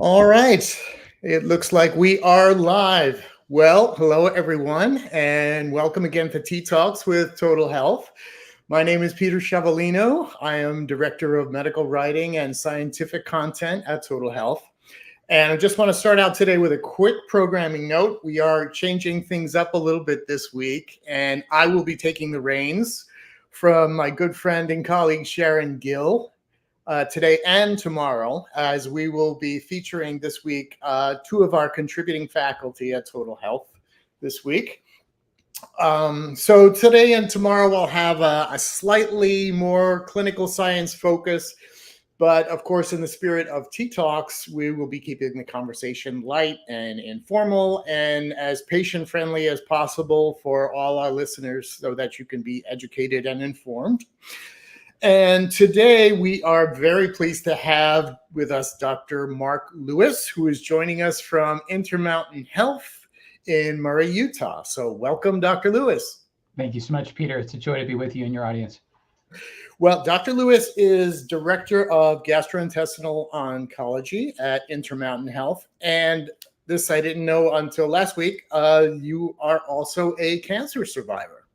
All right. It looks like we are live. Well, hello, everyone, and welcome again to Tea Talks with Total Health. My name is Peter Chavalino. I am Director of Medical Writing and Scientific Content at Total Health. And I just want to start out today with a quick programming note. We are changing things up a little bit this week, and I will be taking the reins from my good friend and colleague Sharon Gill today and tomorrow, as we will be featuring this week two of our contributing faculty at Total Health this week. So today and tomorrow we'll have a slightly more clinical science focus, but of course, in the spirit of Tea Talks, we will be keeping the conversation light and informal and as patient-friendly as possible for all our listeners so that you can be educated and informed. And today we are very pleased to have with us Dr. Mark Lewis, who is joining us from Intermountain Health in Murray, Utah. So welcome, Dr. Lewis. Thank you so much, Peter. It's a joy to be with you and your audience. Well, Dr. Lewis is Director of Gastrointestinal Oncology at Intermountain Health. And this I didn't know until last week. You are also a cancer survivor.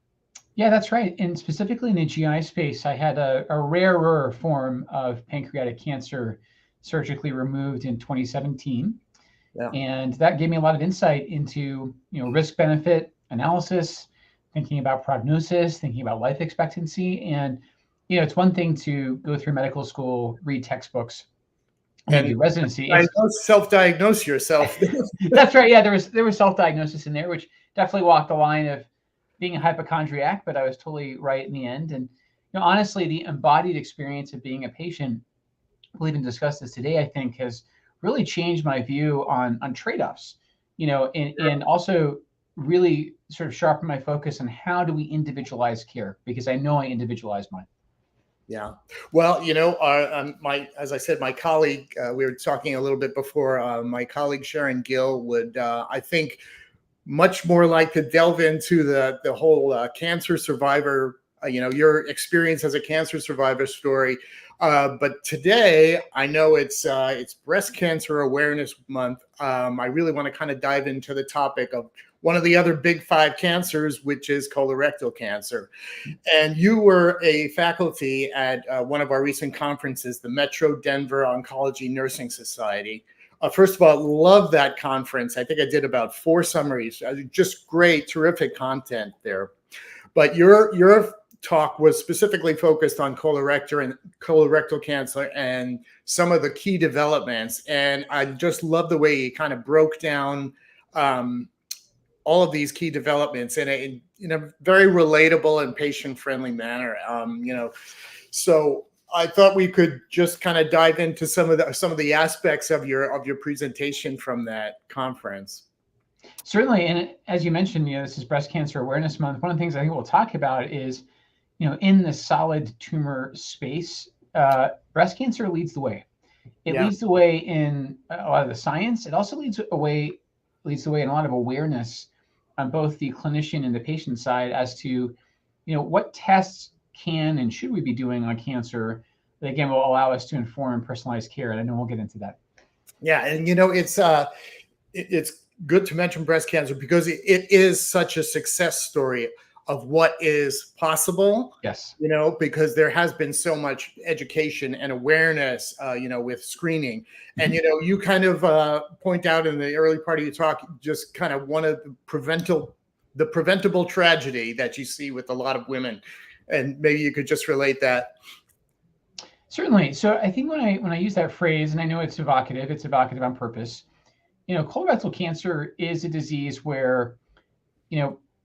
Yeah, that's right. And specifically in the GI space, I had a rarer form of pancreatic cancer surgically removed in 2017. Yeah. And that gave me a lot of insight into, risk-benefit analysis, thinking about prognosis, thinking about life expectancy. And, it's one thing to go through medical school, read textbooks, and do residency. Self-diagnose yourself. That's right. Yeah, there was self-diagnosis in there, which definitely walked the line of being a hypochondriac, but I was totally right in the end. And honestly, the embodied experience of being a patient, we'll even discuss this today, I think has really changed my view on trade-offs, and also really sort of sharpened my focus on how do we individualize care, because I know I individualized mine. Yeah. Well, as I said, my colleague, we were talking a little bit before, my colleague Sharon Gill would, I think, much more like to delve into the whole cancer survivor, your experience as a cancer survivor story. But today, I know it's Breast Cancer Awareness Month. I really want to kind of dive into the topic of one of the other big five cancers, which is colorectal cancer. And you were a faculty at one of our recent conferences, the Metro Denver Oncology Nursing Society. First of all, love that conference. I think I did about 4 summaries. Just great, terrific content there. But your talk was specifically focused on colorectal cancer and some of the key developments. And I just love the way you kind of broke down all of these key developments in a very relatable and patient-friendly manner. So I thought we could just kind of dive into some of the aspects of your presentation from that conference. Certainly, and as you mentioned, this is Breast Cancer Awareness Month. One of the things I think we'll talk about is, in the solid tumor space, breast cancer leads the way. It leads the way in a lot of the science. It also leads the way in a lot of awareness on both the clinician and the patient side as to, what tests can and should we be doing on cancer that, again, will allow us to inform personalized care. And I know we'll get into that. Yeah. And, it's good to mention breast cancer because it is such a success story of what is possible. Yes. Because there has been so much education and awareness, with screening. And, you kind of point out in the early part of your talk, just kind of one of the preventable tragedy that you see with a lot of women. And maybe you could just relate that. Certainly. So I think when I use that phrase, and I know it's evocative on purpose, colorectal cancer is a disease where,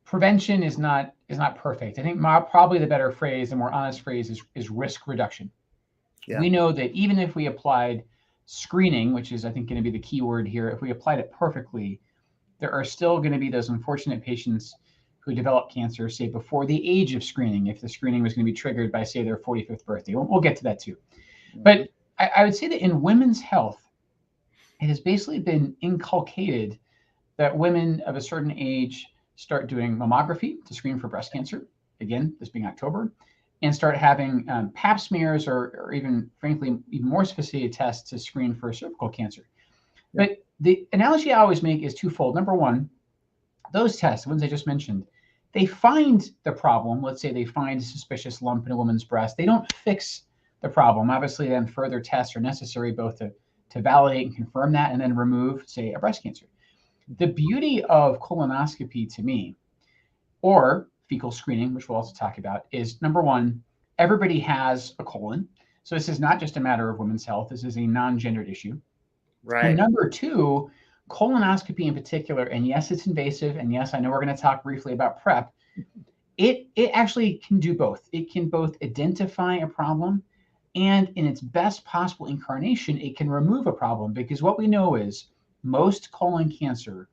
prevention is not perfect. I think probably the better phrase, the more honest phrase is risk reduction. Yeah. We know that even if we applied screening, which is I think going to be the key word here, if we applied it perfectly, there are still going to be those unfortunate patients who develop cancer, say, before the age of screening, if the screening was going to be triggered by, say, their 45th birthday. We'll get to that too. Mm-hmm. But I would say that in women's health, it has basically been inculcated that women of a certain age start doing mammography to screen for breast cancer, again, this being October, and start having pap smears or even, frankly, even more sophisticated tests to screen for cervical cancer. Yeah. But the analogy I always make is twofold. Number one, those tests, the ones I just mentioned, they find the problem. Let's say they find a suspicious lump in a woman's breast. They don't fix the problem. Obviously, then further tests are necessary both to validate and confirm that and then remove, say, a breast cancer. The beauty of colonoscopy to me, or fecal screening, which we'll also talk about, is number one, everybody has a colon. So this is not just a matter of women's health. This is a non-gendered issue. And Right. number two, colonoscopy in particular, and yes, it's invasive, and yes, I know we're going to talk briefly about PrEP. It actually can do both. It can both identify a problem, and in its best possible incarnation, it can remove a problem, because what we know is most colon cancer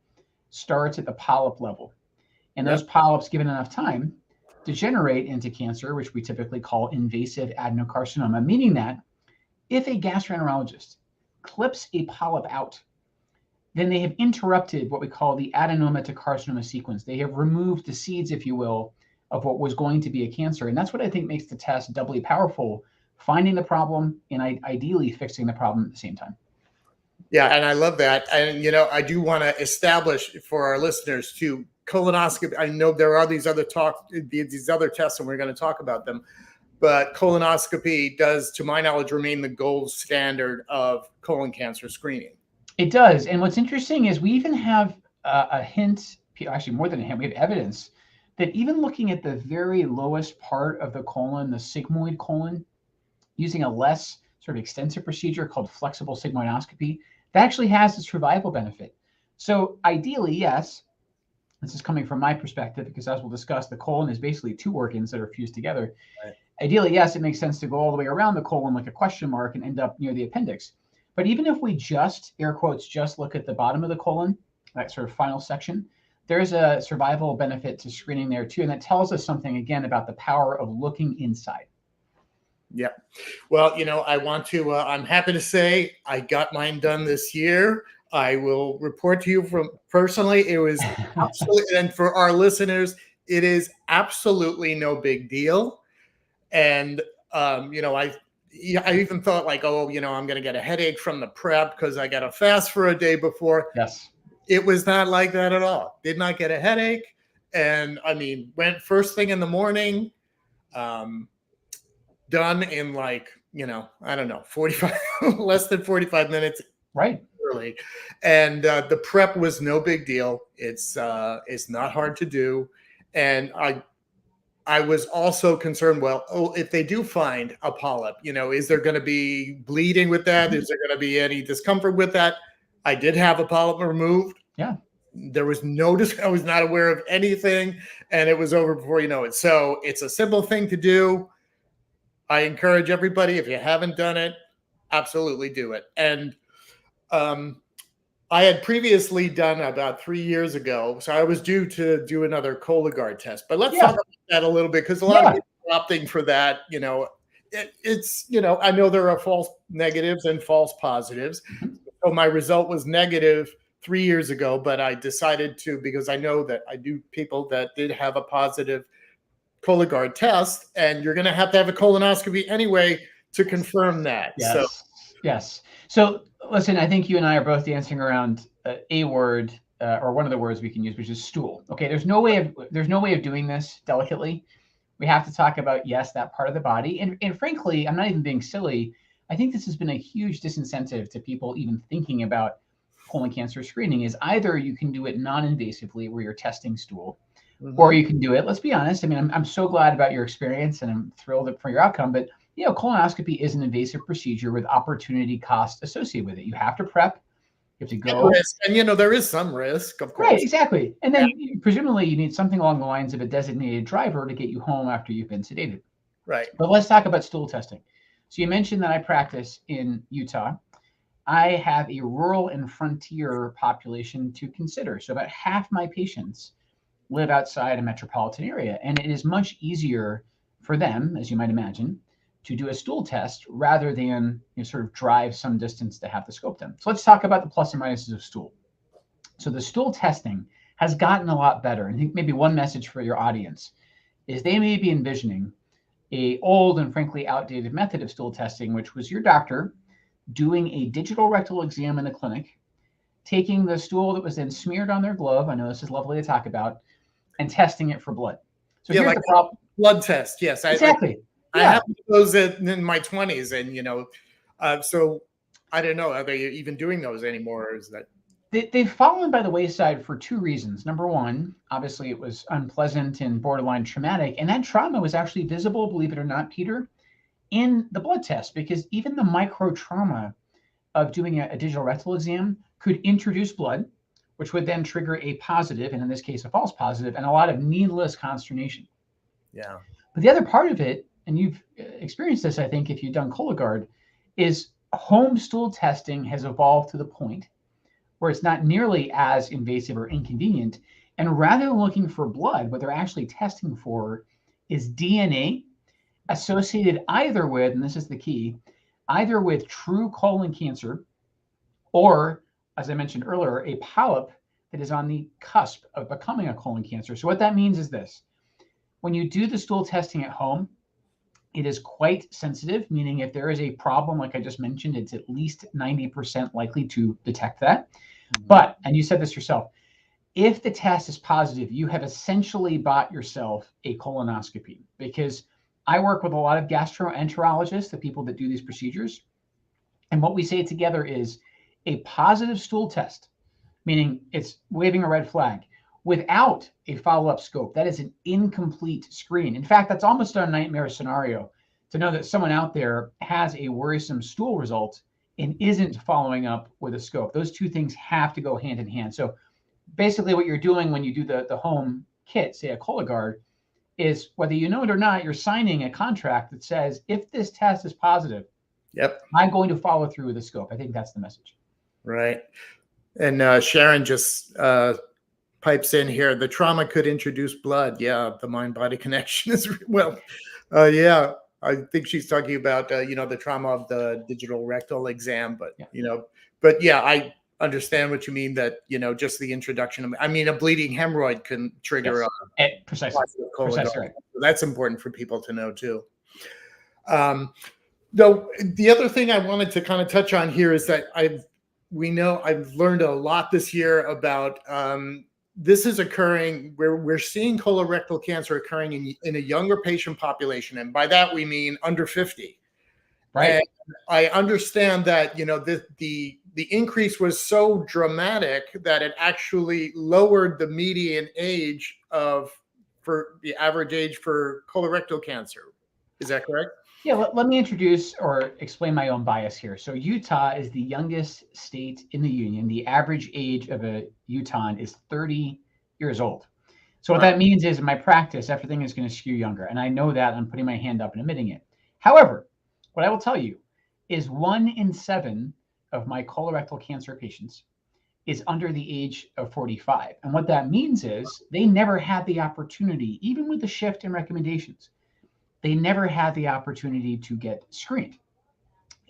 starts at the polyp level. And those Yep. polyps, given enough time, degenerate into cancer, which we typically call invasive adenocarcinoma, meaning that if a gastroenterologist clips a polyp out, then they have interrupted what we call the adenoma to carcinoma sequence. They have removed the seeds, if you will, of what was going to be a cancer. And that's what I think makes the test doubly powerful, finding the problem and ideally fixing the problem at the same time. Yeah, and I love that. And I do want to establish for our listeners too, colonoscopy. I know there are these other tests, and we're going to talk about them. But colonoscopy does, to my knowledge, remain the gold standard of colon cancer screening. It does. And what's interesting is we even have a hint, actually more than a hint, we have evidence that even looking at the very lowest part of the colon, the sigmoid colon, using a less sort of extensive procedure called flexible sigmoidoscopy, that actually has a survival benefit. So ideally, yes, this is coming from my perspective, because as we'll discuss, the colon is basically two organs that are fused together. Right. Ideally, yes, it makes sense to go all the way around the colon like a question mark and end up near the appendix. But even if we just, air quotes, just look at the bottom of the colon, that sort of final section, there's a survival benefit to screening there too. And that tells us something, again, about the power of looking inside. Yeah. Well, I'm happy to say I got mine done this year. I will report to you from personally. It was absolutely, and for our listeners, it is absolutely no big deal. And, I even thought like, I'm going to get a headache from the prep because I got to fast for a day before. Yes. It was not like that at all. Did not get a headache. And went first thing in the morning, done in like, I don't know, 45, less than 45 minutes. Right. Early. And the prep was no big deal. It's not hard to do. And I was also concerned, if they do find a polyp, is there going to be bleeding with that? Is there going to be any discomfort with that? I did have a polyp removed. Yeah. There was I was not aware of anything, and it was over before you know it. So it's a simple thing to do. I encourage everybody, if you haven't done it, absolutely do it. And I had previously done about 3 years ago, so I was due to do another Cologuard test. But let's talk about that a little bit, because a lot of people are opting for that. It's I know there are false negatives and false positives. So my result was negative 3 years ago, but I decided to, because I know that I do people that did have a positive Cologuard test, and you're going to have a colonoscopy anyway to confirm that. Yes. Yes. So listen, I think you and I are both dancing around a word or one of the words we can use, which is stool. Okay. There's no way of doing this delicately. We have to talk about, yes, that part of the body. And frankly, I'm not even being silly. I think this has been a huge disincentive to people even thinking about colon cancer screening. Is either you can do it non-invasively where you're testing stool, or you can do it, let's be honest. I'm so glad about your experience and I'm thrilled for your outcome, but colonoscopy is an invasive procedure with opportunity cost associated with it. You have to prep, you have to go. And there is some risk, of course. Right, exactly. And then presumably you need something along the lines of a designated driver to get you home after you've been sedated. Right. But let's talk about stool testing. So you mentioned that I practice in Utah. I have a rural and frontier population to consider. So about half my patients live outside a metropolitan area, and it is much easier for them, as you might imagine, to do a stool test rather than sort of drive some distance to have to scope them. So let's talk about the plus and minuses of stool. So the stool testing has gotten a lot better. And I think maybe one message for your audience is they may be envisioning a old and frankly outdated method of stool testing, which was your doctor doing a digital rectal exam in the clinic taking the stool that was then smeared on their glove, I know this is lovely to talk about, and testing it for blood. So Yeah, here's like the problem. blood test. Yes, Exactly. I Yeah. have those in my 20s, and so I don't know, are they even doing those anymore? Or is that They've fallen by the wayside for two reasons. Number one, obviously it was unpleasant and borderline traumatic. And that trauma was actually visible, believe it or not, Peter, in the blood test, because even the micro trauma of doing a digital rectal exam could introduce blood, which would then trigger a positive, and in this case, a false positive, and a lot of needless consternation. yeah. But the other part of it, and you've experienced this, I think, if you've done Cologuard, is home stool testing has evolved to the point where it's not nearly as invasive or inconvenient. And rather than looking for blood, what they're actually testing for is DNA associated either with, and this is the key, either with true colon cancer or, as I mentioned earlier, a polyp that is on the cusp of becoming a colon cancer. So what that means is this. When you do the stool testing at home, it is quite sensitive, meaning if there is a problem, like I just mentioned, it's at least 90% likely to detect that. But, and you said this yourself, if the test is positive, you have essentially bought yourself a colonoscopy, because I work with a lot of gastroenterologists, the people that do these procedures. And what we say together is a positive stool test, meaning it's waving a red flag, without a follow-up scope. That is an incomplete screen. In fact, that's almost a nightmare scenario to know that someone out there has a worrisome stool result and isn't following up with a scope. Those two things have to go hand in hand. So basically what you're doing when you do the home kit, say a Cologuard, is whether you know it or not, you're signing a contract that says, if this test is positive, Yep. I'm going to follow through with the scope. I think that's the message. Right. And Sharon just pipes in here. The trauma could introduce blood. Yeah, the mind-body connection is well. Yeah, I think she's talking about the trauma of the digital rectal exam, but yeah, I understand what you mean. That just the introduction of, I mean, a bleeding hemorrhoid can trigger precisely. Precisely right. So that's important for people to know too. Though the other thing I wanted to kind of touch on here is that I've learned a lot this year about this is occurring where we're seeing colorectal cancer occurring in a younger patient population. And by that, we mean under 50. Right. And I understand that, the increase was so dramatic that it actually lowered the median age for the average age for colorectal cancer. Is that correct? Yeah, let me introduce or explain my own bias here. So Utah is the youngest state in the union. The average age of a Utahn is 30 years old. So what that means is in my practice, everything is going to skew younger. And I know that. I'm putting my hand up and admitting it. However, what I will tell you is 1 in 7 of my colorectal cancer patients is under the age of 45. And what that means is they never had the opportunity, even with the shift in recommendations, they never had the opportunity to get screened.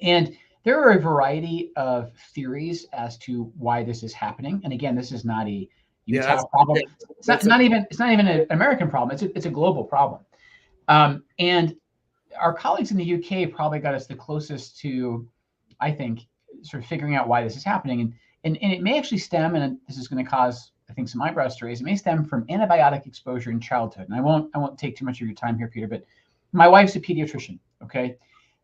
And there are a variety of theories as to why this is happening. And again, this is not a Utah problem. It's not even an American problem. It's a global problem. And our colleagues in the UK probably got us the closest to, I think, sort of figuring out why this is happening. And it may actually stem, and this is going to cause, I think, some eyebrows to raise. It may stem from antibiotic exposure in childhood. And I won't take too much of your time here, Peter, but my wife's a pediatrician, okay?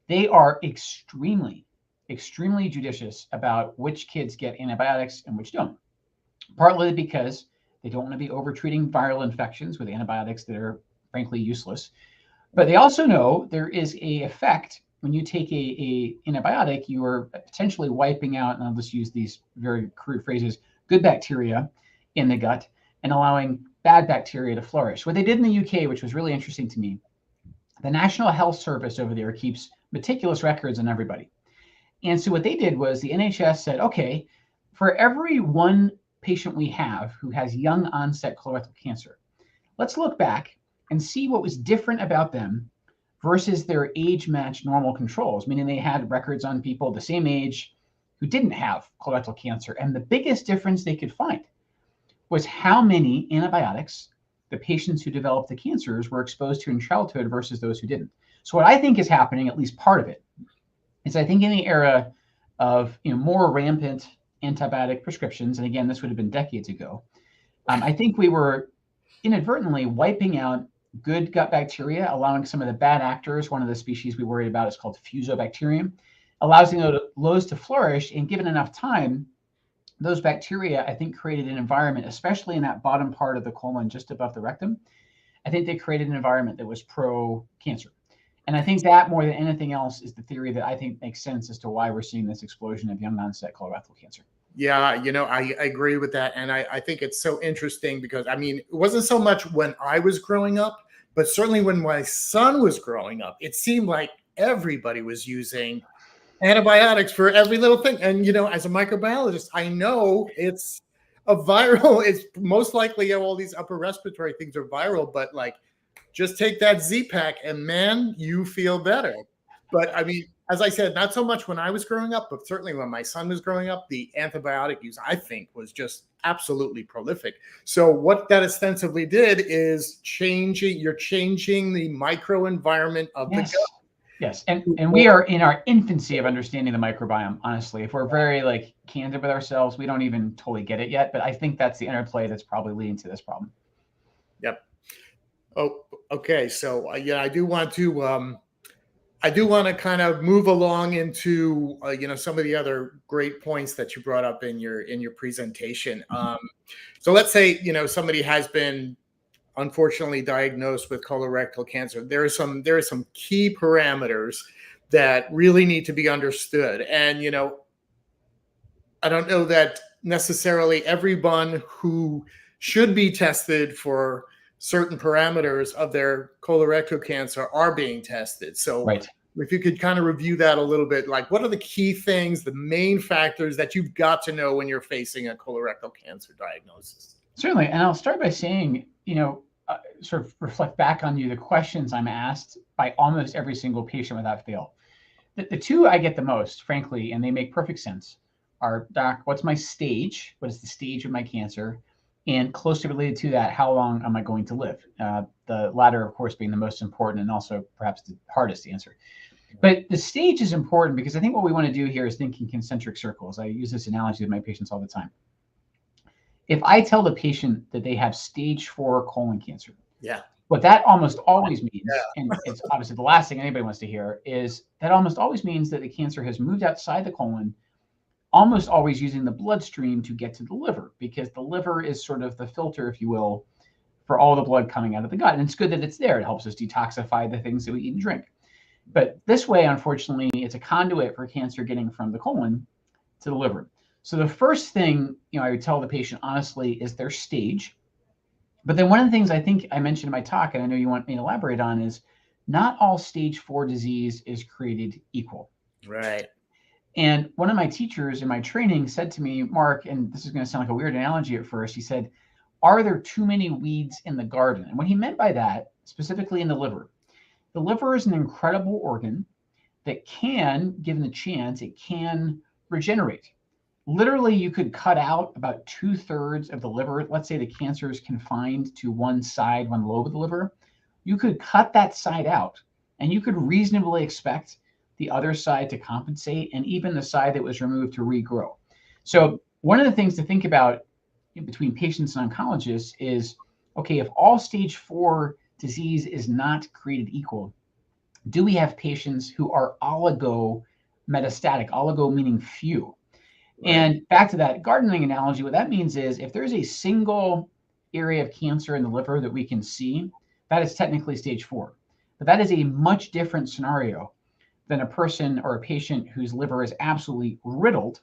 They are extremely, extremely judicious about which kids get antibiotics and which don't. Partly because they don't want to be over-treating viral infections with antibiotics that are frankly useless. But they also know there is a effect when you take a antibiotic, you are potentially wiping out, and I'll just use these very crude phrases, good bacteria in the gut and allowing bad bacteria to flourish. What they did in the UK, which was really interesting to me, the National Health Service over there keeps meticulous records on everybody. And so what they did was the NHS said, okay, for every one patient we have who has young onset colorectal cancer, let's look back and see what was different about them versus their age-matched normal controls, meaning they had records on people the same age who didn't have colorectal cancer. And the biggest difference they could find was how many antibiotics the patients who developed the cancers were exposed to in childhood versus those who didn't. So what I think is happening, at least part of it, is I think in the era of more rampant antibiotic prescriptions, and again, this would have been decades ago, I think we were inadvertently wiping out good gut bacteria, allowing some of the bad actors. One of the species we worried about is called Fusobacterium, allows those to flourish, and given enough time, those bacteria, I think, created an environment, especially in that bottom part of the colon just above the rectum. I think they created an environment that was pro-cancer. And I think that more than anything else is the theory that I think makes sense as to why we're seeing this explosion of young onset colorectal cancer. Yeah, I agree with that. And I think it's so interesting because, I mean, it wasn't so much when I was growing up, but certainly when my son was growing up, it seemed like everybody was using antibiotics for every little thing. And, as a microbiologist, I know it's a viral, it's most likely all these upper respiratory things are viral, but like, just take that Z-Pack and man, you feel better. But I mean, as I said, not so much when I was growing up, but certainly when my son was growing up, the antibiotic use, I think, was just absolutely prolific. So what that ostensibly did is you're changing the microenvironment of the gut. Yes. And we are in our infancy of understanding the microbiome, honestly. If we're very candid with ourselves, we don't even totally get it yet. But I think that's the interplay that's probably leading to this problem. Yep. Oh, okay. So I do want to kind of move along into some of the other great points that you brought up in your presentation. So let's say somebody has been unfortunately diagnosed with colorectal cancer. There are some key parameters that really need to be understood, and I don't know that necessarily everyone who should be tested for certain parameters of their colorectal cancer are being tested. So right. If you could kind of review that a little bit, like what are the key things, the main factors that you've got to know when you're facing a colorectal cancer diagnosis? Certainly. And I'll start by saying, sort of reflect back on the questions I'm asked by almost every single patient without fail. The two I get the most, frankly, and they make perfect sense, are, Doc, what's my stage? What is the stage of my cancer? And closely related to that, how long am I going to live? The latter, of course, being the most important and also perhaps the hardest to answer. But the stage is important because I think what we want to do here is think in concentric circles. I use this analogy with my patients all the time. If I tell the patient that they have stage 4 colon cancer, what that almost always means, and it's obviously the last thing anybody wants to hear, is that almost always means that the cancer has moved outside the colon, almost always using the bloodstream to get to the liver, because the liver is sort of the filter, if you will, for all the blood coming out of the gut. And it's good that it's there. It helps us detoxify the things that we eat and drink. But this way, unfortunately, it's a conduit for cancer getting from the colon to the liver. So the first thing, I would tell the patient, honestly, is their stage. But then one of the things I think I mentioned in my talk, and I know you want me to elaborate on, is not all stage 4 disease is created equal. Right. And one of my teachers in my training said to me, Mark, and this is going to sound like a weird analogy at first, he said, are there too many weeds in the garden? And what he meant by that, specifically in the liver is an incredible organ that can, given the chance, it can regenerate. Literally, you could cut out about 2/3 of the liver. Let's say the cancer is confined to one side, one lobe of the liver. You could cut that side out, and you could reasonably expect the other side to compensate, and even the side that was removed to regrow. So one of the things to think about between patients and oncologists is, okay, if all stage 4 disease is not created equal, do we have patients who are oligometastatic, oligo meaning few? Right. And back to that gardening analogy, what that means is if there's a single area of cancer in the liver that we can see, that is technically stage 4. But that is a much different scenario than a person or a patient whose liver is absolutely riddled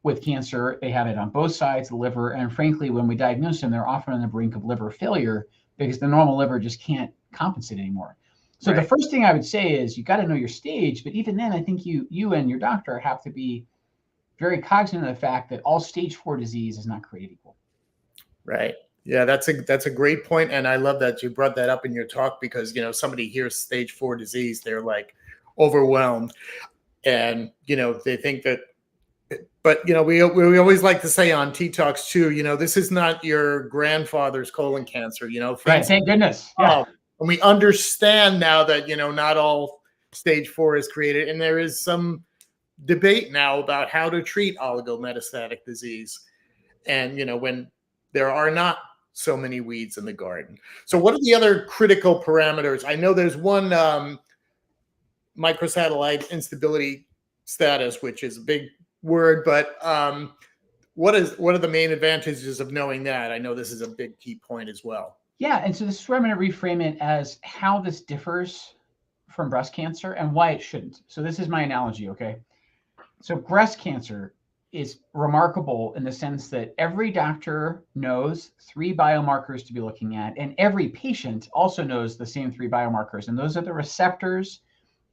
with cancer. They have it on both sides of the liver. And frankly, when we diagnose them, they're often on the brink of liver failure because the normal liver just can't compensate anymore. So The first thing I would say is you got to know your stage. But even then, I think you and your doctor have to be very cognizant of the fact that all stage 4 disease is not created equal. Right. Yeah, that's a great point. And I love that you brought that up in your talk because, somebody hears stage 4 disease, they're like overwhelmed. And, they think that, but, we always like to say on T-Talks too, this is not your grandfather's colon cancer, Right. Thank goodness. Yeah. And we understand now that, not all stage 4 is created. And there is some debate now about how to treat oligometastatic disease. And, when there are not so many weeds in the garden. So what are the other critical parameters? I know there's one microsatellite instability status, which is a big word, but what are the main advantages of knowing that? I know this is a big key point as well. Yeah, and so this is where I'm going to reframe it as how this differs from breast cancer and why it shouldn't. So this is my analogy, okay? So breast cancer is remarkable in the sense that every doctor knows 3 biomarkers to be looking at, and every patient also knows the same 3 biomarkers, and those are the receptors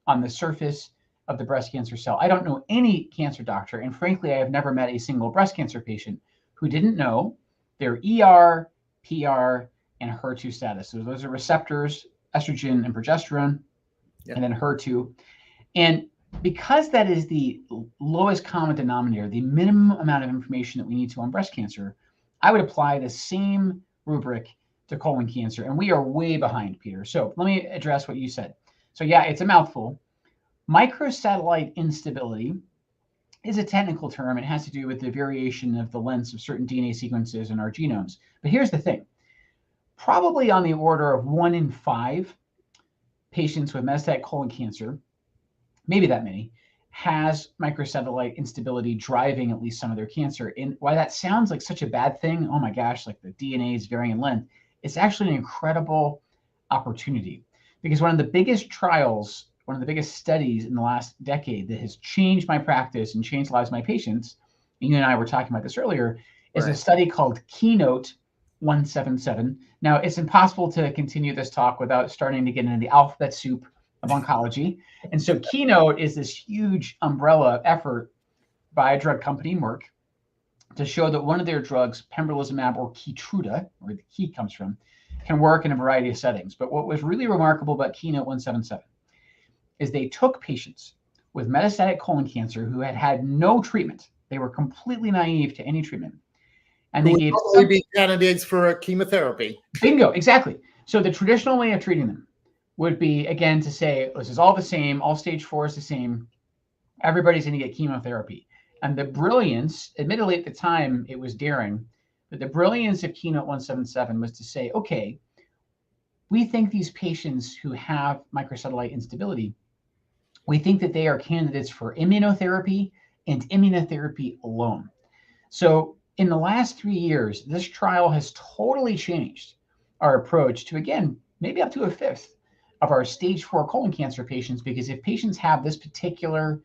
on the surface of the breast cancer cell. I don't know any cancer doctor, and frankly, I have never met a single breast cancer patient who didn't know their ER, PR, and HER2 status. So those are receptors, estrogen and progesterone, and then HER2. And because that is the lowest common denominator, the minimum amount of information that we need to on breast cancer, I would apply the same rubric to colon cancer. And we are way behind, Peter. So let me address what you said. So yeah, it's a mouthful. Microsatellite instability is a technical term. It has to do with the variation of the lengths of certain DNA sequences in our genomes. But here's the thing. Probably on the order of 1 in 5 patients with metastatic colon cancer, maybe that many, has microsatellite instability driving at least some of their cancer. And why that sounds like such a bad thing, oh my gosh, like the DNA is varying in length, it's actually an incredible opportunity. Because one of the biggest trials, one of the biggest studies in the last decade that has changed my practice and changed the lives of my patients, and you and I were talking about this earlier, is a study called Keynote 177. Now, it's impossible to continue this talk without starting to get into the alphabet soup of oncology. And so Keynote is this huge umbrella effort by a drug company, Merck, to show that one of their drugs, pembrolizumab or Keytruda, where the key comes from, can work in a variety of settings. But what was really remarkable about Keynote 177 is they took patients with metastatic colon cancer who had had no treatment. They were completely naive to any treatment. And they gave probably be candidates for a chemotherapy. Bingo, exactly. So the traditional way of treating them would be, again, to say, this is all the same, all stage 4 is the same, everybody's going to get chemotherapy. And the brilliance, admittedly at the time, it was daring, but the brilliance of Keynote 177 was to say, okay, we think these patients who have microsatellite instability, we think that they are candidates for immunotherapy and immunotherapy alone. So in the last 3 years, this trial has totally changed our approach to, again, maybe up to a fifth of our stage 4 colon cancer patients, because if patients have this particular,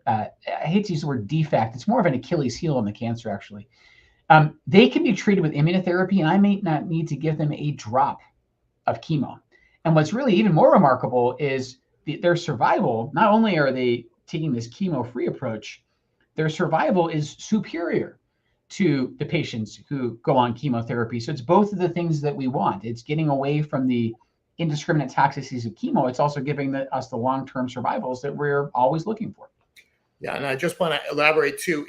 I hate to use the word defect, it's more of an Achilles heel in the cancer, actually. They can be treated with immunotherapy, and I may not need to give them a drop of chemo. And what's really even more remarkable is their survival. Not only are they taking this chemo-free approach, their survival is superior to the patients who go on chemotherapy. So it's both of the things that we want. It's getting away from the indiscriminate toxicities of chemo. It's also giving us the long-term survivals that we're always looking for. Yeah, and I just want to elaborate too.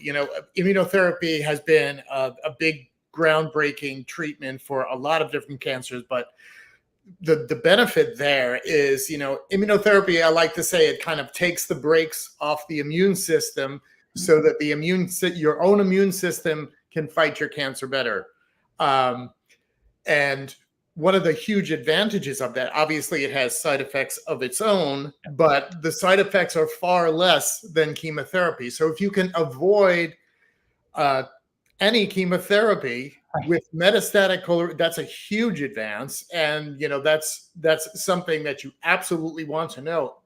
Immunotherapy has been a big groundbreaking treatment for a lot of different cancers, but the benefit there is, immunotherapy, I like to say, it kind of takes the brakes off the immune system so that your own immune system can fight your cancer better. And one of the huge advantages of that, obviously it has side effects of its own, but the side effects are far less than chemotherapy. So if you can avoid any chemotherapy with metastatic colorectal, that's a huge advance. And, that's something that you absolutely want to know.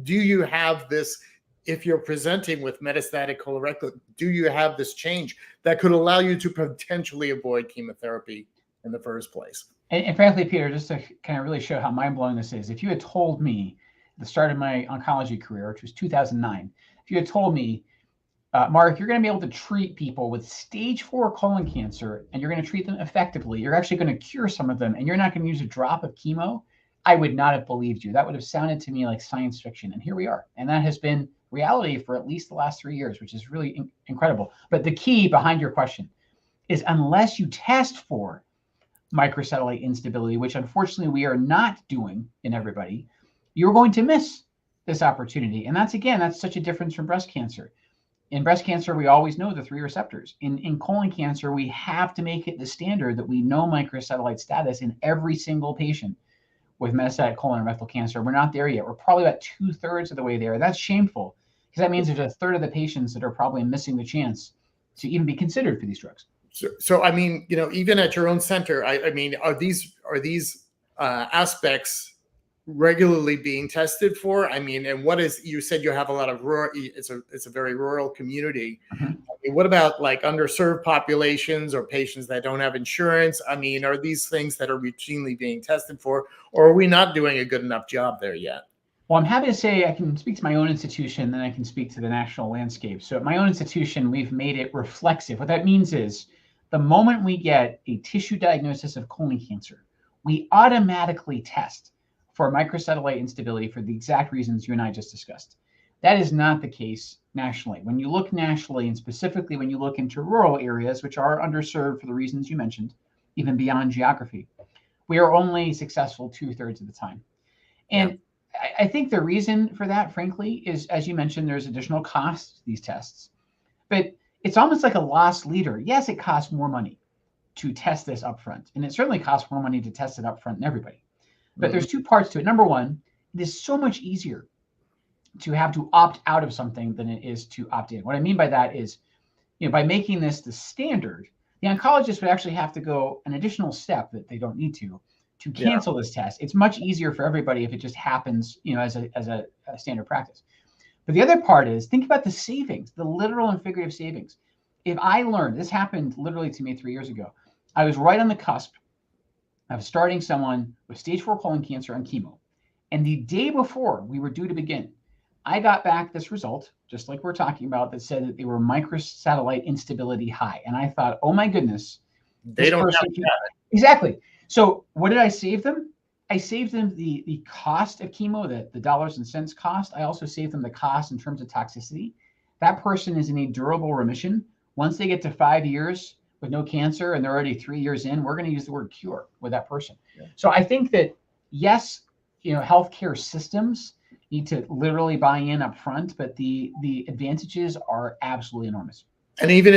Do you have this, if you're presenting with metastatic colorectal, do you have this change that could allow you to potentially avoid chemotherapy in the first place? And frankly, Peter, just to kind of really show how mind-blowing this is, if you had told me at the start of my oncology career, which was 2009, if you had told me, Mark, you're going to be able to treat people with stage 4 colon cancer, and you're going to treat them effectively, you're actually going to cure some of them, and you're not going to use a drop of chemo, I would not have believed you. That would have sounded to me like science fiction. And here we are. And that has been reality for at least the last 3 years, which is really incredible. But the key behind your question is, unless you test for microsatellite instability, which unfortunately we are not doing in everybody, you're going to miss this opportunity. And that's such a difference from breast cancer. In breast cancer, we always know the 3 receptors. In colon cancer, we have to make it the standard that we know microsatellite status in every single patient with metastatic colon or rectal cancer. We're not there yet. We're probably about 2/3 of the way there. That's shameful, because that means there's 1/3 of the patients that are probably missing the chance to even be considered for these drugs. So I mean, even at your own center, I mean, are these aspects regularly being tested for? I mean, and you said you have a lot of rural, it's a very rural community. Mm-hmm. I mean, what about like underserved populations or patients that don't have insurance? I mean, are these things that are routinely being tested for, or are we not doing a good enough job there yet? Well, I'm happy to say I can speak to my own institution, then I can speak to the national landscape. So at my own institution, we've made it reflexive. What that means is the moment we get a tissue diagnosis of colon cancer, we automatically test for microsatellite instability for the exact reasons you and I just discussed. That is not the case nationally. When you look nationally, and specifically when you look into rural areas, which are underserved for the reasons you mentioned, even beyond geography, we are only successful 2/3 of the time. And I think the reason for that, frankly, is, as you mentioned, there's additional costs to these tests. But it's almost like a lost leader. Yes, it costs more money to test this upfront, and it certainly costs more money to test it upfront in everybody. But there's 2 parts to it. Number one, it is so much easier to have to opt out of something than it is to opt in. What I mean by that is, by making this the standard, the oncologist would actually have to go an additional step that they don't need to cancel this test. It's much easier for everybody if it just happens, as a standard practice. But the other part is, think about the savings, the literal and figurative savings. If I learned, this happened literally to me 3 years ago. I was right on the cusp of starting someone with stage 4 colon cancer on chemo. And the day before we were due to begin, I got back this result, just like we're talking about, that said that they were microsatellite instability high. And I thought, oh my goodness. They don't have that. Exactly. So what did I save them? I saved them the cost of chemo, the dollars and cents cost. I also saved them the cost in terms of toxicity. That person is in a durable remission. Once they get to 5 years with no cancer and they're already 3 years in, we're going to use the word cure with that person. Yeah. So I think that, yes, healthcare systems need to literally buy in up front, but the advantages are absolutely enormous. And even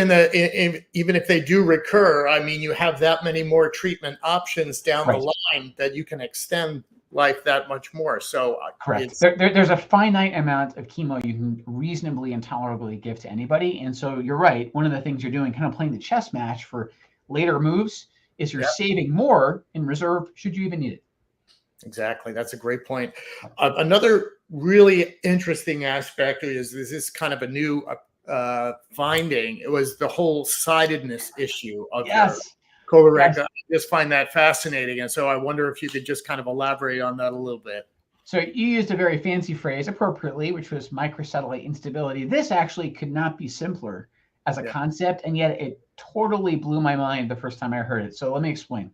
even if they do recur, I mean, you have that many more treatment options down the line that you can extend life that much more. So correct. There's a finite amount of chemo you can reasonably and tolerably give to anybody. And so you're right. One of the things you're doing, kind of playing the chess match for later moves, is you're saving more in reserve should you even need it. Exactly. That's a great point. Another really interesting aspect is this is kind of a new finding. It was the whole sidedness issue of your colorectal. I just find that fascinating. And so I wonder if you could just kind of elaborate on that a little bit. So you used a very fancy phrase appropriately, which was microsatellite instability. This actually could not be simpler as a concept, and yet it totally blew my mind the first time I heard it. So let me explain.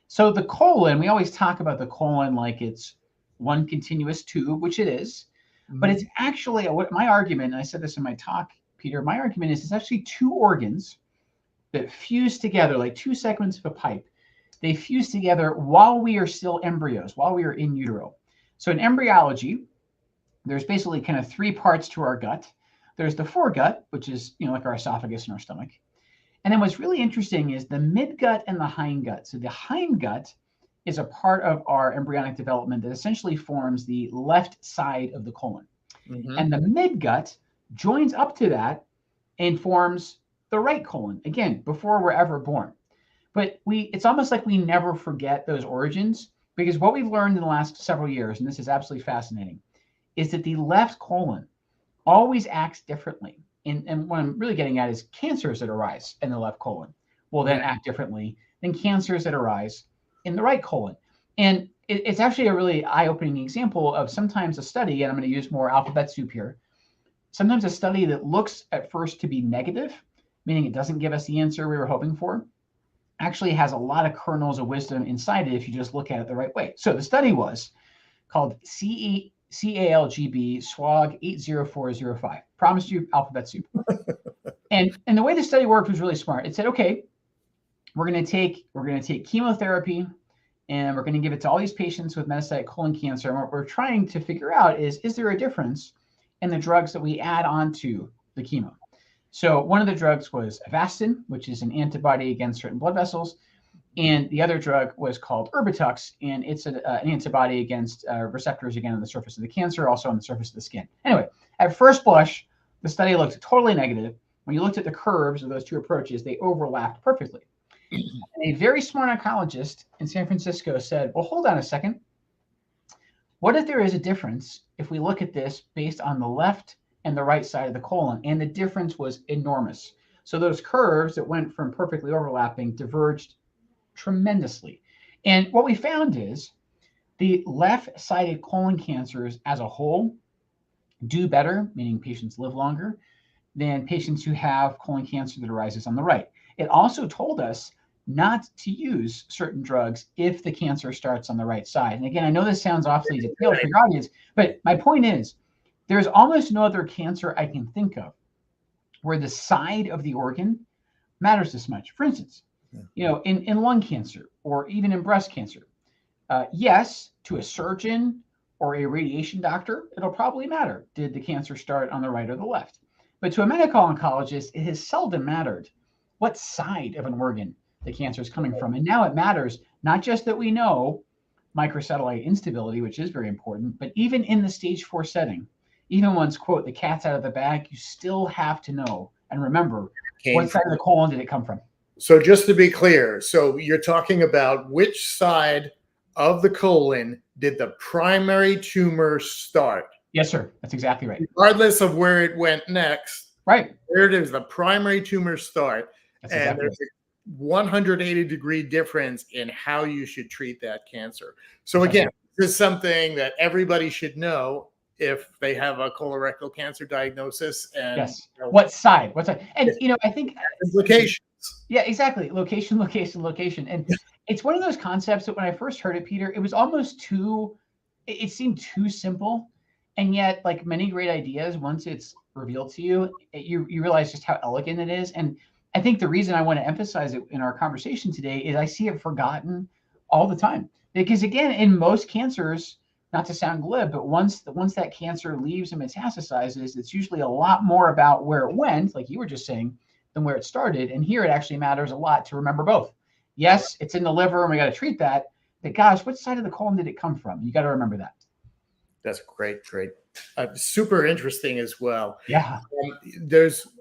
So the colon, we always talk about the colon like it's one continuous tube, which it is, but it's actually, what my argument, and I said this in my talk, Peter, my argument is it's actually 2 organs that fuse together like 2 segments of a pipe. They fuse together while we are still embryos, while we are in utero. So in embryology, there's basically kind of 3 parts to our gut. There's the foregut, which is, like our esophagus and our stomach. And then what's really interesting is the midgut and the hindgut. So the hindgut is a part of our embryonic development that essentially forms the left side of the colon. And the midgut joins up to that and forms the right colon, again, before we're ever born. But it's almost like we never forget those origins, because what we've learned in the last several years, and this is absolutely fascinating, is that the left colon always acts differently. And what I'm really getting at is cancers that arise in the left colon will then act differently than cancers that arise in the right colon. And it's actually a really eye-opening example of sometimes a study, and I'm going to use more alphabet soup here, sometimes a study that looks at first to be negative, meaning it doesn't give us the answer we were hoping for, actually has a lot of kernels of wisdom inside it if you just look at it the right way. So the study was called CALGB SWOG 80405. Promised you alphabet soup. and the way the study worked was really smart. It said, okay, we're going to take chemotherapy and we're going to give it to all these patients with metastatic colon cancer. And what we're trying to figure out is there a difference in the drugs that we add onto the chemo? So one of the drugs was Avastin, which is an antibody against certain blood vessels. And the other drug was called Erbitux, and it's an antibody against receptors, again, on the surface of the cancer, also on the surface of the skin. Anyway, at first blush, the study looked totally negative. When you looked at the curves of those two approaches, they overlapped perfectly. And a very smart oncologist in San Francisco said, well, hold on a second. What if there is a difference if we look at this based on the left and the right side of the colon? And the difference was enormous. So those curves that went from perfectly overlapping diverged tremendously. And what we found is the left-sided colon cancers as a whole do better, meaning patients live longer, than patients who have colon cancer that arises on the right. It also told us not to use certain drugs if the cancer starts on the right side. And again, I know this sounds awfully detailed for your audience, but my point is there's almost no other cancer I can think of where the side of the organ matters this much. For instance, in lung cancer or even in breast cancer, yes, to a surgeon or a radiation doctor, it'll probably matter. Did the cancer start on the right or the left? But to a medical oncologist, it has seldom mattered what side of an organ the cancer is coming from. And now it matters not just that we know microsatellite instability, which is very important, but even in the stage 4 setting, even once, quote, the cat's out of the bag, you still have to know and remember what side of the colon did it come from. So just to be clear, so you're talking about which side of the colon did the primary tumor start? Yes, sir. That's exactly right. Regardless of where it went next. Right. Where does the primary tumor start? That's and exactly there's a 180-degree difference in how you should treat that cancer. So again, this is something that everybody should know if they have a colorectal cancer diagnosis. And yes. What side? What side? And I think implications. Yeah, exactly. Location, location, location. And it's one of those concepts that when I first heard it, Peter, it was almost it seemed too simple. And yet, like many great ideas, once it's revealed to you, you realize just how elegant it is. And I think the reason I want to emphasize it in our conversation today is I see it forgotten all the time. Because again, in most cancers, not to sound glib, but once that cancer leaves and metastasizes, it's usually a lot more about where it went, like you were just saying, than where it started. And here it actually matters a lot to remember both. Yes, it's in the liver and we got to treat that. But gosh, which side of the colon did it come from? You got to remember that. That's great. Super interesting as well. Yeah.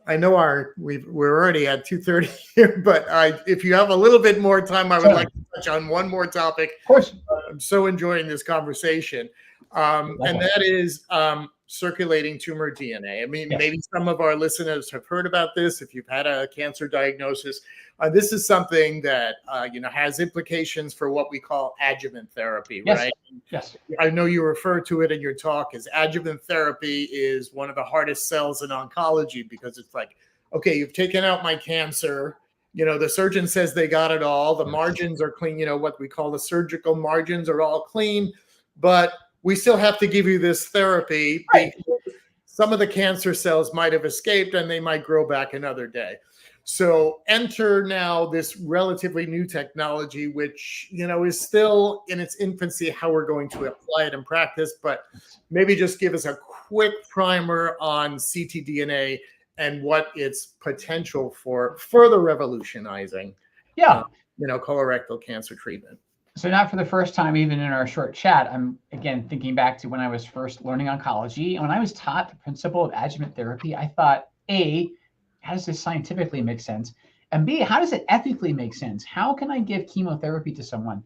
I know we're already at 2:30 here, but if you have a little bit more time, I would like to touch on one more topic. Of course. I'm so enjoying this conversation. And that is circulating tumor DNA. I mean, maybe some of our listeners have heard about this. If you've had a cancer diagnosis, this is something that has implications for what we call adjuvant therapy, right? Yes. I know you refer to it in your talk as adjuvant therapy is one of the hardest sells in oncology because it's like, okay, you've taken out my cancer. The surgeon says they got it all. The margins are clean. What we call the surgical margins are all clean, but we still have to give you this therapy. Right. Some of the cancer cells might have escaped and they might grow back another day. So enter now this relatively new technology, which, is still in its infancy, how we're going to apply it in practice, but maybe just give us a quick primer on ctDNA and what its potential for further revolutionizing, colorectal cancer treatment. So not for the first time, even in our short chat, I'm again thinking back to when I was first learning oncology. And when I was taught the principle of adjuvant therapy, I thought, A, how does this scientifically make sense? And B, how does it ethically make sense? How can I give chemotherapy to someone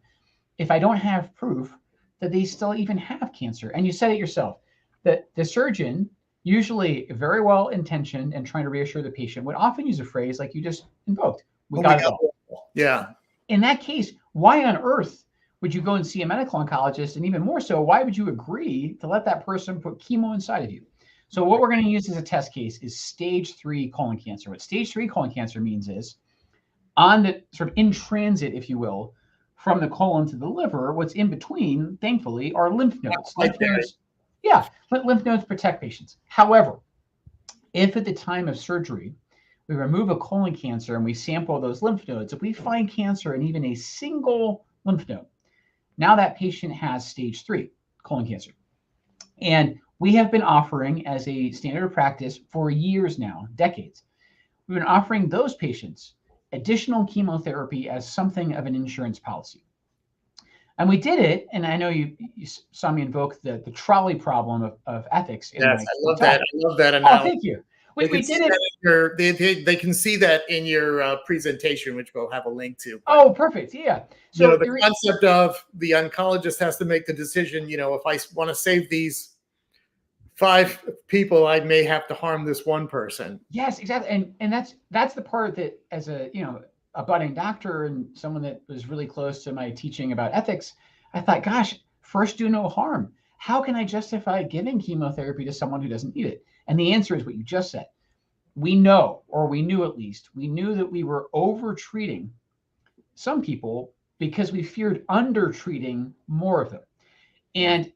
if I don't have proof that they still even have cancer? And you said it yourself, that the surgeon, usually very well intentioned and trying to reassure the patient, would often use a phrase like you just invoked. We got it all. Yeah. In that case, why on earth would you go and see a medical oncologist? And even more so, why would you agree to let that person put chemo inside of you? So what we're going to use as a test case is stage 3 colon cancer. What stage 3 colon cancer means is on the sort of in transit, if you will, from the colon to the liver, what's in between, thankfully, are lymph nodes. Lymph nodes protect patients. However, if at the time of surgery, we remove a colon cancer and we sample those lymph nodes, if we find cancer in even a single lymph node, Now that patient has stage 3 colon cancer. And we have been offering, as a standard of practice for years now, decades, we've been offering those patients additional chemotherapy as something of an insurance policy. And we did it, and I know you saw me invoke the trolley problem of ethics in Yes, my I love talk. that. I love that Oh, analogy. thank you. They We can see did it. that in they can see that in your presentation, which we'll have a link to. But, Oh, perfect. Yeah. So the concept of the oncologist has to make the decision, if I want to save these 5 people, I may have to harm this one person. yes, exactly. And that's the part that, as a budding doctor and someone that was really close to my teaching about ethics, I thought, gosh, first do no harm. How can I justify giving chemotherapy to someone who doesn't need it? And the answer is what you just said. We know, or we knew at least, we knew that we were over treating some people because we feared under treating more of them. And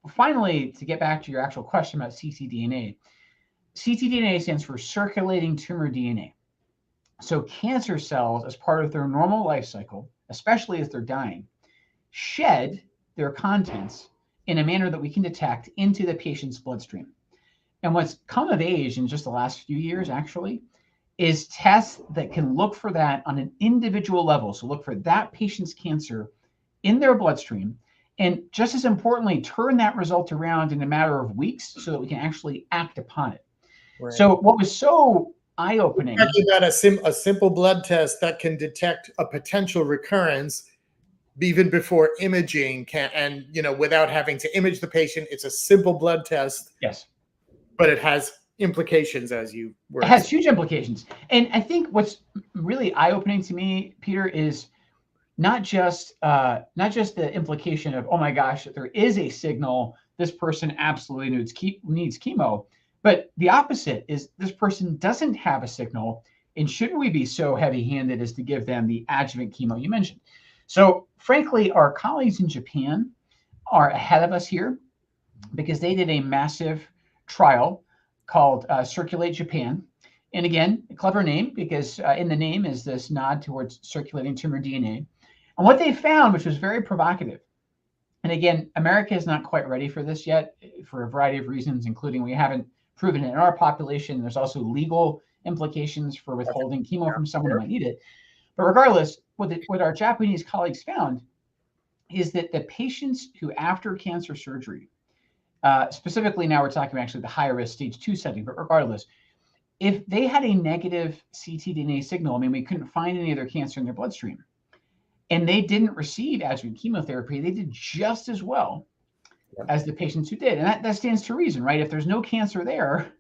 finally, to get back to your actual question about ctDNA, ctDNA stands for circulating tumor DNA. So cancer cells, as part of their normal life cycle, especially as they're dying, shed their contents in a manner that we can detect into the patient's bloodstream. And what's come of age in just the last few years, actually, is tests that can look for that on an individual level. So look for that patient's cancer in their bloodstream, and just as importantly, turn that result around in a matter of weeks so that we can actually act upon it. Right. So what was so eye-opening. We're talking about a simple blood test that can detect a potential recurrence even before imaging and without having to image the patient. It's a simple blood test. Yes. But it has implications, as you were. It has huge implications. And I think what's really eye-opening to me, Peter, is not just the implication of, oh my gosh, there is a signal, this person absolutely needs chemo, but the opposite is this person doesn't have a signal, and shouldn't we be so heavy-handed as to give them the adjuvant chemo you mentioned? So frankly, our colleagues in Japan are ahead of us here because they did a massive trial called Circulate Japan. And again, a clever name because in the name is this nod towards circulating tumor DNA. And what they found, which was very provocative, and again, America is not quite ready for this yet for a variety of reasons, including we haven't proven it in our population. There's also legal implications for withholding chemo from someone who might need it. But regardless, what our Japanese colleagues found is that the patients who, after cancer surgery, specifically now we're talking about actually the higher risk stage 2 setting, but regardless, if they had a negative ctDNA signal, I mean, we couldn't find any other cancer in their bloodstream, and they didn't receive adjuvant chemotherapy, they did just as well as the patients who did. And that stands to reason, right? If there's no cancer there,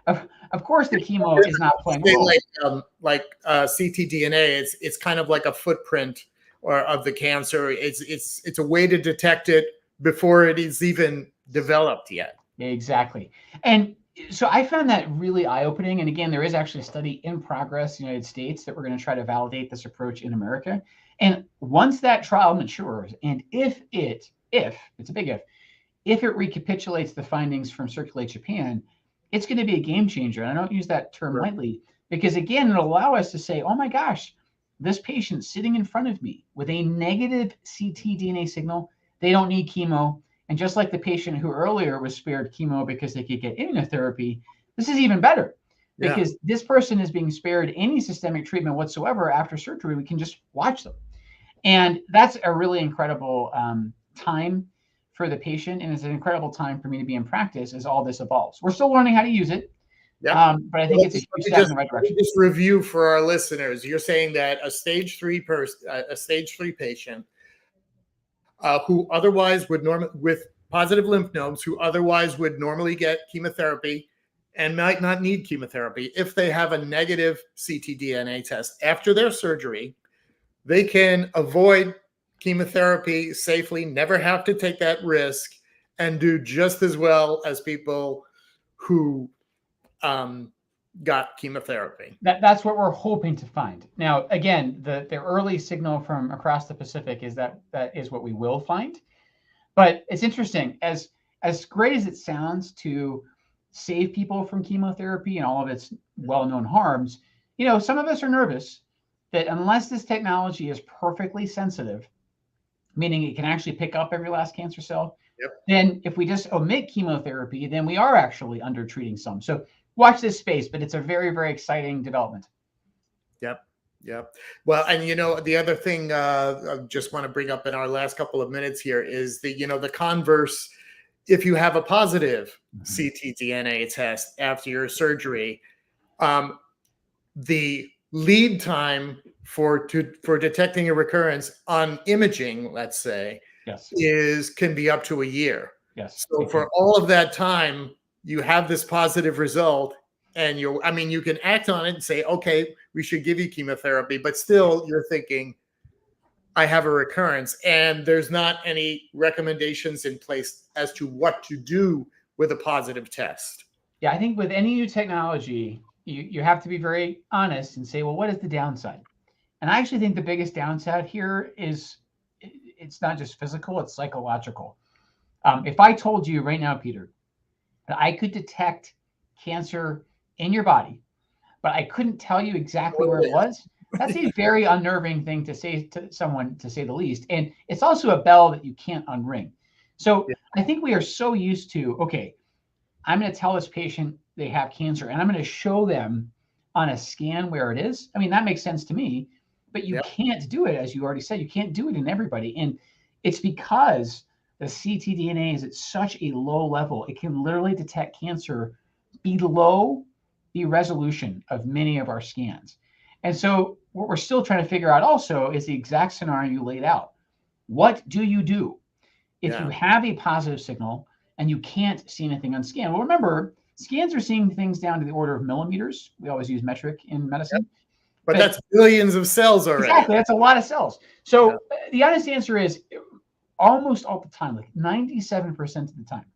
of course the chemo is not playing a role. Like ctDNA, it's kind of like a footprint of the cancer. It's a way to detect it before it is even developed yet. Exactly. And so I found that really eye-opening. And again, there is actually a study in progress in the United States that we're going to try to validate this approach in America. And once that trial matures, and if it's a big if it recapitulates the findings from Circulate Japan, it's going to be a game changer. And I don't use that term lightly because, again, it'll allow us to say, oh my gosh, this patient sitting in front of me with a negative ctDNA signal, they don't need chemo. And just like the patient who earlier was spared chemo because they could get immunotherapy, this is even better because this person is being spared any systemic treatment whatsoever after surgery. We can just watch them. And that's a really incredible time for the patient. And it's an incredible time for me to be in practice as all this evolves. We're still learning how to use it. Yeah. But I think it's a huge step in the right direction. Just review for our listeners. You're saying that a stage 3 patient who otherwise would with positive lymph nodes, who otherwise would normally get chemotherapy and might not need chemotherapy, if they have a negative ctDNA test after their surgery, they can avoid chemotherapy safely, never have to take that risk, and do just as well as people who got chemotherapy. That's what we're hoping to find. Now, again, the early signal from across the Pacific is that is what we will find. But it's interesting, as great as it sounds to save people from chemotherapy and all of its well-known harms, some of us are nervous that unless this technology is perfectly sensitive, meaning it can actually pick up every last cancer cell. Yep. Then if we just omit chemotherapy, then we are actually under treating some. So watch this space, but it's a very, very exciting development. Yep. Yep. Well, and the other thing I just want to bring up in our last couple of minutes here is the converse. If you have a positive ctDNA test after your surgery, the lead time for detecting a recurrence on imaging, let's say, can be up to a year. Yes. So for all of that time, you have this positive result, and you can act on it and say, okay, we should give you chemotherapy, but still you're thinking, I have a recurrence, and there's not any recommendations in place as to what to do with a positive test. Yeah, I think with any new technology, you have to be very honest and say, well, what is the downside? And I actually think the biggest downside here is it's not just physical, it's psychological. If I told you right now, Peter, that I could detect cancer in your body, but I couldn't tell you exactly where it was, that's a very unnerving thing to say to someone, to say the least. And it's also a bell that you can't unring. So I think we are so used to, okay, I'm going to tell this patient they have cancer and I'm going to show them on a scan where it is. I mean, that makes sense to me, but you can't do it, as you already said, you can't do it in everybody. And it's because the ctDNA is at such a low level, it can literally detect cancer below the resolution of many of our scans. And so what we're still trying to figure out also is the exact scenario you laid out. What do you do if you have a positive signal and you can't see anything on scan? Well, remember, scans are seeing things down to the order of millimeters. We always use metric in medicine. But that's billions of cells already. Exactly. That's a lot of cells. So the honest answer is almost all the time, like 97% of the time,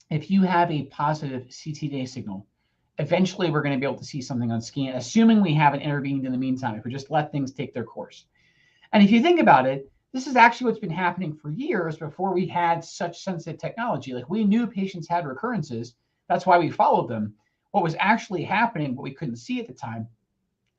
if you have a positive ctDNA signal, eventually we're going to be able to see something on scan, assuming we haven't intervened in the meantime, if we just let things take their course. And if you think about it, this is actually what's been happening for years before we had such sensitive technology. Like, we knew patients had recurrences. That's why we followed them. What was actually happening, what we couldn't see at the time,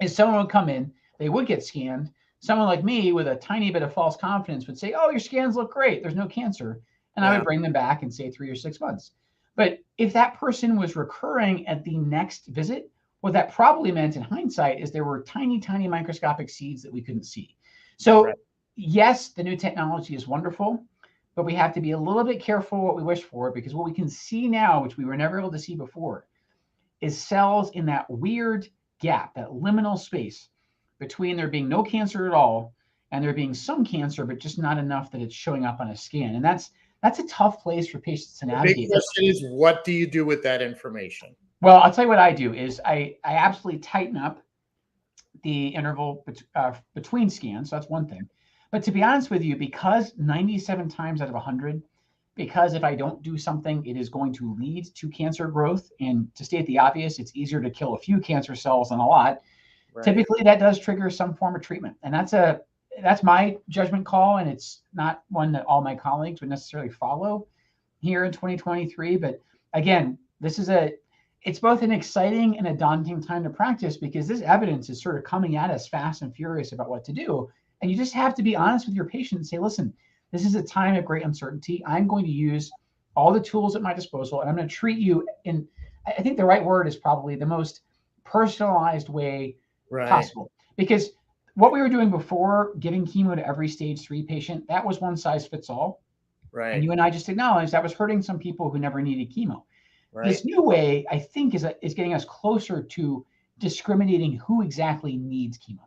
is someone would come in, they would get scanned. Someone like me with a tiny bit of false confidence would say, oh, your scans look great, there's no cancer. And I would bring them back and say 3 or 6 months. But if that person was recurring at the next visit, what that probably meant in hindsight is there were tiny, tiny microscopic seeds that we couldn't see. So yes, the new technology is wonderful, but we have to be a little bit careful what we wish for, because what we can see now, which we were never able to see before, is cells in that weird gap, that liminal space between there being no cancer at all and there being some cancer, but just not enough that it's showing up on a scan. And that's a tough place for patients to navigate. The big question is, what do you do with that information? Well, I'll tell you what I do is I absolutely tighten up the interval between scans. So that's one thing. But to be honest with you, because 97 times out of 100, because if I don't do something, it is going to lead to cancer growth. And to state the obvious, it's easier to kill a few cancer cells than a lot. Typically, that does trigger some form of treatment. And that's my judgment call. And it's not one that all my colleagues would necessarily follow here in 2023. But again, it's both an exciting and a daunting time to practice, because this evidence is sort of coming at us fast and furious about what to do. And you just have to be honest with your patient and say, listen, this is a time of great uncertainty. I'm going to use all the tools at my disposal, and I'm going to treat you in, I think the right word is probably the most personalized way possible. Because what we were doing before, giving chemo to every stage 3 patient, that was one size fits all. And you and I just acknowledged that was hurting some people who never needed chemo. This new way, I think, is getting us closer to discriminating who exactly needs chemo.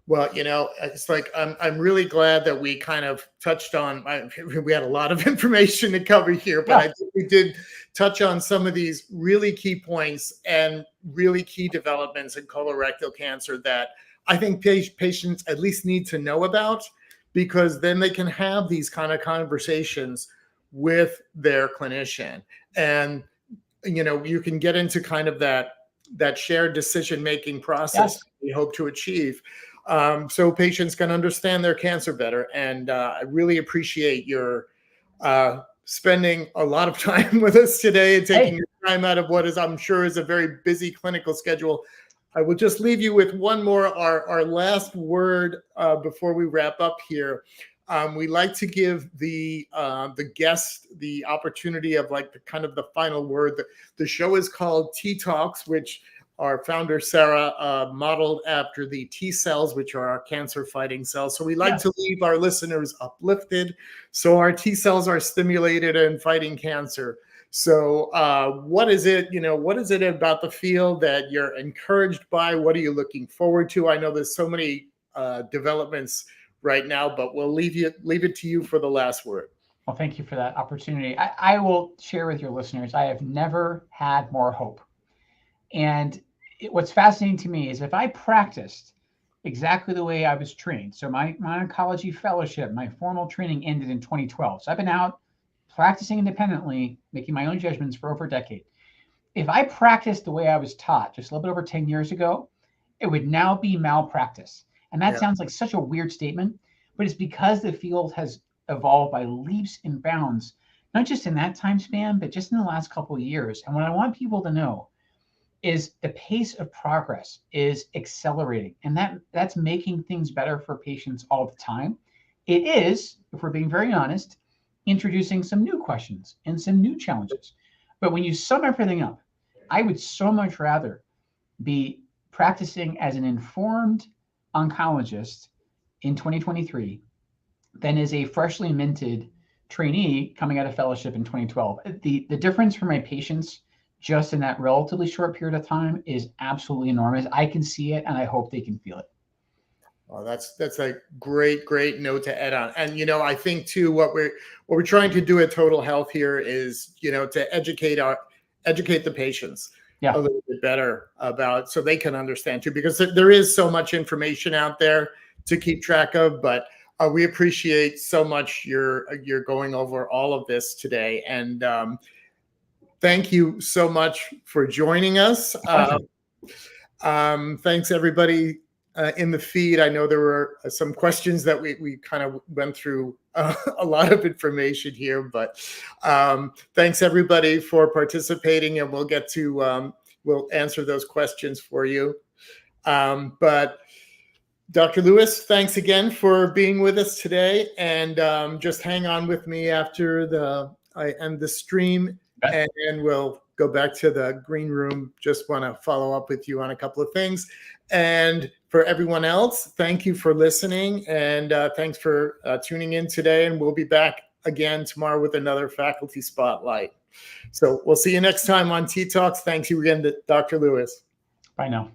Well, it's like I'm really glad that we kind of touched on. We had a lot of information to cover here, but I think we did touch on some of these really key points and really key developments in colorectal cancer that I think patients at least need to know about, because then they can have these kind of conversations with their clinician, and you can get into kind of that shared decision-making process we hope to achieve. So patients can understand their cancer better. And I really appreciate your spending a lot of time with us today and taking your time out of what is, I'm sure, is a very busy clinical schedule. I will just leave you with one more, our last word before we wrap up here. we like to give the guest the opportunity of like the kind of the final word. The show is called T Talks, which our founder Sarah modeled after the T cells, which are our cancer-fighting cells. So we like to leave our listeners uplifted, so our T cells are stimulated and fighting cancer. So what is it, what is it about the field that you're encouraged by? What are you looking forward to? I know there's so many developments right now, but we'll leave it to you for the last word. Well, thank you for that opportunity. I will share with your listeners, I have never had more hope. And what's fascinating to me is if I practiced exactly the way I was trained. So my oncology fellowship, my formal training ended in 2012. So I've been out practicing independently, making my own judgments for over a decade. If I practiced the way I was taught just a little bit over 10 years ago, it would now be malpractice. And that sounds like such a weird statement, but it's because the field has evolved by leaps and bounds, not just in that time span, but just in the last couple of years. And what I want people to know is the pace of progress is accelerating, and that's making things better for patients all the time. It is, if we're being very honest, introducing some new questions and some new challenges. But when you sum everything up, I would so much rather be practicing as an informed oncologist in 2023 than as a freshly minted trainee coming out of fellowship in 2012. The difference for my patients just in that relatively short period of time is absolutely enormous. I can see it, and I hope they can feel it. Well, that's a great note to add on. And I think too, what we're trying to do at Total Health here is to educate the patients a little bit better about, so they can understand too, because there is so much information out there to keep track of. But we appreciate so much you're going over all of this today, and thank you so much for joining us. Thanks everybody in the feed. I know there were some questions that we kind of went through a lot of information here, but thanks everybody for participating, and we'll answer those questions for you. But Dr. Lewis, thanks again for being with us today, and just hang on with me after I end the stream, and we'll go back to the green room. Just want to follow up with you on a couple of things. And for everyone else, thank you for listening, and thanks for tuning in today. And we'll be back again tomorrow with another faculty spotlight. So we'll see you next time on T Talks. Thanks you again, Dr. Lewis. Bye now.